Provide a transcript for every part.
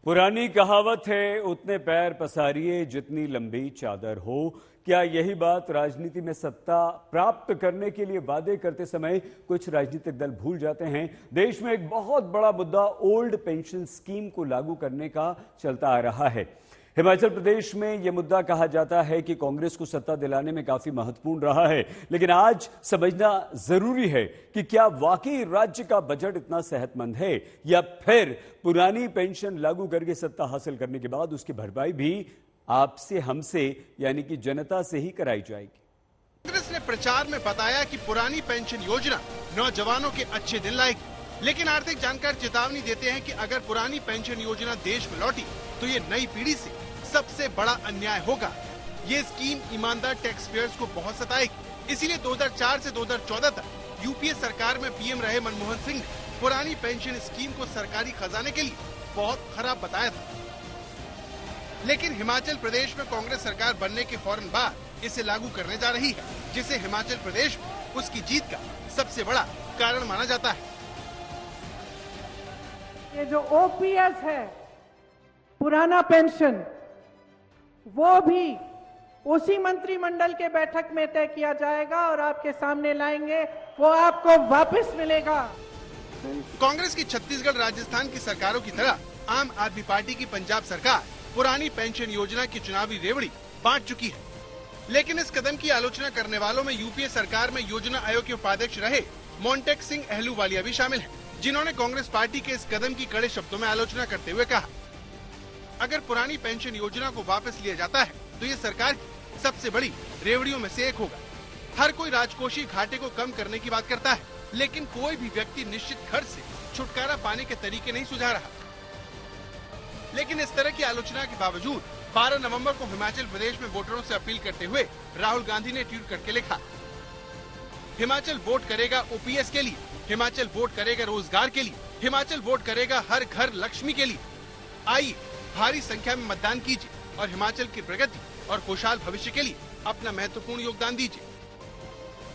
पुरानी कहावत है, उतने पैर पसारिए जितनी लंबी चादर हो। क्या यही बात राजनीति में सत्ता प्राप्त करने के लिए वादे करते समय कुछ राजनीतिक दल भूल जाते हैं? देश में एक बहुत बड़ा मुद्दा ओल्ड पेंशन स्कीम को लागू करने का चलता आ रहा है। हिमाचल प्रदेश में यह मुद्दा कहा जाता है कि कांग्रेस को सत्ता दिलाने में काफी महत्वपूर्ण रहा है, लेकिन आज समझना जरूरी है कि क्या वाकई राज्य का बजट इतना सेहतमंद है, या फिर पुरानी पेंशन लागू करके सत्ता हासिल करने के बाद उसकी भरपाई भी आपसे, हमसे, यानी कि जनता से ही कराई जाएगी। कांग्रेस ने प्रचार में बताया कि पुरानी पेंशन योजना नौजवानों के अच्छे दिन लाएगी, लेकिन आर्थिक जानकार चेतावनी देते हैं कि अगर पुरानी पेंशन योजना देश में लौटी तो ये नई पीढ़ी से सबसे बड़ा अन्याय होगा। ये स्कीम ईमानदार टैक्स पेयर्स को बहुत सताएगी। इसीलिए 2004 से 2014 तक यूपीए सरकार में पीएम रहे मनमोहन सिंह ने पुरानी पेंशन स्कीम को सरकारी खजाने के लिए बहुत खराब बताया था। लेकिन हिमाचल प्रदेश में कांग्रेस सरकार बनने के फौरन बाद इसे लागू करने जा रही है, जिसे हिमाचल प्रदेश में उसकी जीत का सबसे बड़ा कारण माना जाता है। ये जो ओपीएस है, पुराना पेंशन, वो भी उसी मंत्रिमंडल के बैठक में तय किया जाएगा और आपके सामने लाएंगे, वो आपको वापस मिलेगा। कांग्रेस की छत्तीसगढ़, राजस्थान की सरकारों की तरह आम आदमी पार्टी की पंजाब सरकार पुरानी पेंशन योजना की चुनावी रेवड़ी बांट चुकी है। लेकिन इस कदम की आलोचना करने वालों में यूपीए सरकार में योजना आयोग के उपाध्यक्ष रहे मोन्टेक सिंह अहलूवालिया भी शामिल हैं, जिन्होंने कांग्रेस पार्टी के इस कदम की कड़े शब्दों में आलोचना करते हुए कहा, अगर पुरानी पेंशन योजना को वापस लिया जाता है तो ये सरकार की सबसे बड़ी रेवड़ियों में से एक होगा। हर कोई राजकोषीय घाटे को कम करने की बात करता है, लेकिन कोई भी व्यक्ति निश्चित खर्च से छुटकारा पाने के तरीके नहीं सुझा रहा। लेकिन इस तरह की आलोचना के बावजूद 12 नवंबर को हिमाचल प्रदेश में वोटरों से अपील करते हुए राहुल गांधी ने ट्वीट करके लिखा, हिमाचल वोट करेगा ओपीएस के लिए, हिमाचल वोट करेगा रोजगार के लिए, हिमाचल वोट करेगा हर घर लक्ष्मी के लिए। आइए भारी संख्या में मतदान कीजिए और हिमाचल की प्रगति और खुशहाल भविष्य के लिए अपना महत्वपूर्ण योगदान दीजिए।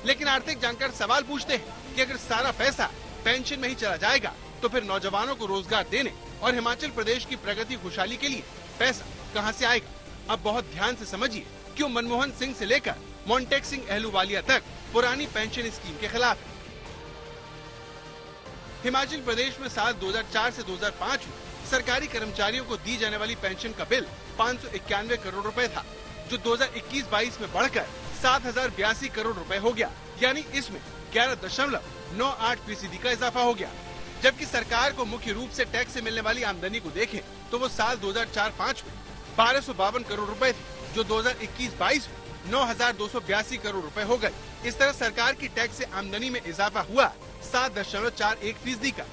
लेकिन आर्थिक जानकार सवाल पूछते हैं कि अगर सारा पैसा पेंशन में ही चला जाएगा तो फिर नौजवानों को रोजगार देने और हिमाचल प्रदेश की प्रगति खुशहाली के लिए पैसा कहां से आएगा? अब बहुत ध्यान से समझिए क्यों मनमोहन सिंह से लेकर मोन्टेक सिंह अहलूवालिया तक पुरानी पेंशन स्कीम के खिलाफ है। हिमाचल प्रदेश में साल 2004 से 2005 में सरकारी कर्मचारियों को दी जाने वाली पेंशन का बिल 591 करोड़ रुपए था, जो 2021-22 में बढ़कर 7,082 करोड़ रुपए हो गया, यानी इसमें 11.98% का इजाफा हो गया। जबकि सरकार को मुख्य रूप से टैक्स से मिलने वाली आमदनी को देखें तो वो साल 2004-05 में 1252 करोड़ रुपए थी, जो 2021-22 में 9,282 करोड़ रुपए हो गए। इस तरह सरकार की टैक्स से आमदनी में इजाफा हुआ 7.41% का।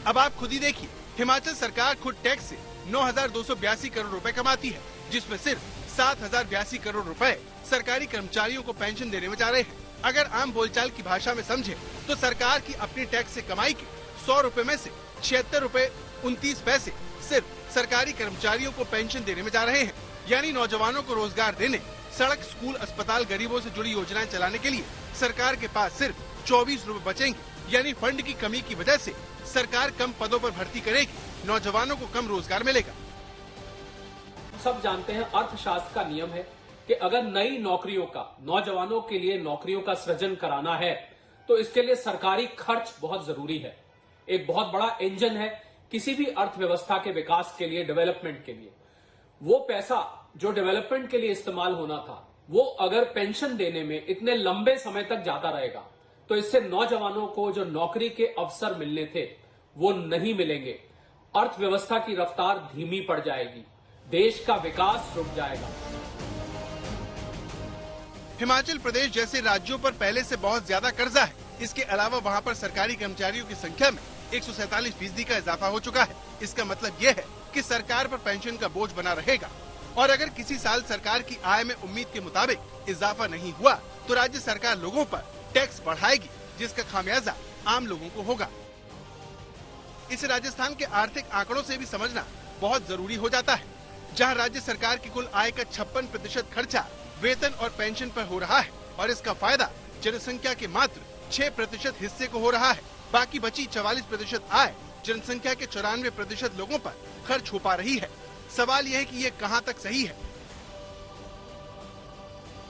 अब आप खुद ही देखिए, हिमाचल सरकार खुद टैक्स से 9,282 करोड़ रुपए कमाती है, जिसमें सिर्फ 7,082 करोड़ रुपए सरकारी कर्मचारियों को पेंशन देने में जा रहे हैं। अगर आम बोलचाल की भाषा में समझे तो सरकार की अपनी टैक्स से कमाई के 100 रुपए में से 76 रुपए 29 पैसे सिर्फ सरकारी कर्मचारियों को पेंशन देने में जा रहे हैं। यानी नौजवानों को रोजगार देने, सड़क, स्कूल, अस्पताल, गरीबों से जुड़ी योजनाएं चलाने के लिए सरकार के पास सिर्फ 24 रुपए बचेंगे। यानी फंड की कमी की वजह से सरकार कम पदों पर भर्ती करेगी, नौजवानों को कम रोजगार मिलेगा। सब जानते हैं अर्थशास्त्र का नियम है कि अगर नई नौकरियों का, नौजवानों के लिए नौकरियों का सृजन कराना है तो इसके लिए सरकारी खर्च बहुत जरूरी है। एक बहुत बड़ा इंजन है किसी भी अर्थव्यवस्था के विकास के लिए, डेवलपमेंट के लिए। वो पैसा जो डेवलपमेंट के लिए इस्तेमाल होना था, वो अगर पेंशन देने में इतने लंबे समय तक जाता रहेगा तो इससे नौजवानों को जो नौकरी के अवसर मिलने थे वो नहीं मिलेंगे। अर्थव्यवस्था की रफ्तार धीमी पड़ जाएगी, देश का विकास रुक जाएगा। हिमाचल प्रदेश जैसे राज्यों पर पहले से बहुत ज्यादा कर्जा है। इसके अलावा वहाँ पर सरकारी कर्मचारियों की संख्या में 147% का इजाफा हो चुका है। इसका मतलब ये है कि सरकार पर पेंशन का बोझ बना रहेगा, और अगर किसी साल सरकार की आय में उम्मीद के मुताबिक इजाफा नहीं हुआ तो राज्य सरकार लोगों पर टैक्स बढ़ाएगी, जिसका खामियाजा आम लोगों को होगा। इसे राजस्थान के आर्थिक आंकड़ों से भी समझना बहुत जरूरी हो जाता है, जहां राज्य सरकार की कुल आय का 56% खर्चा वेतन और पेंशन पर हो रहा है, और इसका फायदा जनसंख्या के मात्र 6% हिस्से को हो रहा है। बाकी बची 44% आय जनसंख्या के 94% लोगों पर खर्च हो पा रही है। सवाल यह है कि ये कहां तक सही है।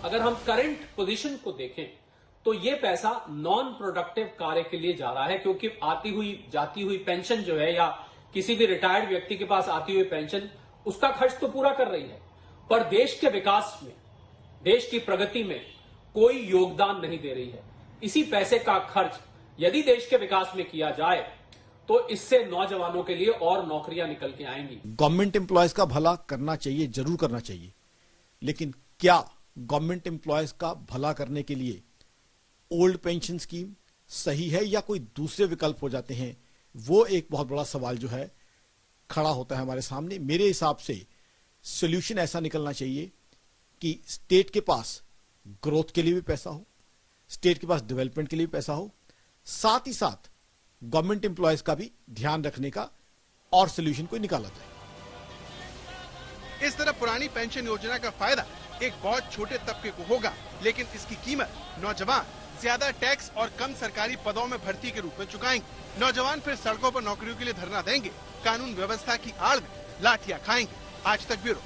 अगर हम करंट पोजीशन को देखें तो ये पैसा नॉन प्रोडक्टिव कार्य के लिए जा रहा है, क्योंकि आती हुई जाती हुई पेंशन जो है या किसी भी रिटायर्ड व्यक्ति के पास आती हुई पेंशन उसका खर्च तो पूरा कर रही है, पर देश के विकास में, देश की प्रगति में कोई योगदान नहीं दे रही है। इसी पैसे का खर्च यदि देश के विकास में किया जाए तो इससे नौजवानों के लिए और नौकरियां निकल के आएंगी। गवर्नमेंट एम्प्लॉयज का भला करना चाहिए, जरूर करना चाहिए, लेकिन क्या गवर्नमेंट एम्प्लॉयज का भला करने के लिए ओल्ड पेंशन स्कीम सही है या कोई दूसरे विकल्प हो जाते हैं? वो एक बहुत बड़ा सवाल जो है खड़ा होता है हमारे सामने। मेरे हिसाब से सॉल्यूशन ऐसा निकलना चाहिए कि स्टेट के पास ग्रोथ के लिए भी पैसा हो, स्टेट के पास डेवलपमेंट के लिए भी पैसा हो, साथ ही साथ गवर्नमेंट एम्प्लॉयज का भी ध्यान रखने का और सॉल्यूशन कोई निकाला जाए। इस तरह पुरानी पेंशन योजना का फायदा एक बहुत छोटे तबके को होगा, लेकिन इसकी कीमत नौजवान ज्यादा टैक्स और कम सरकारी पदों में भर्ती के रूप में चुकाएंगे। नौजवान फिर सड़कों पर नौकरियों के लिए धरना देंगे, कानून व्यवस्था की आड़ में लाठियां खाएंगे। आज तक ब्यूरो।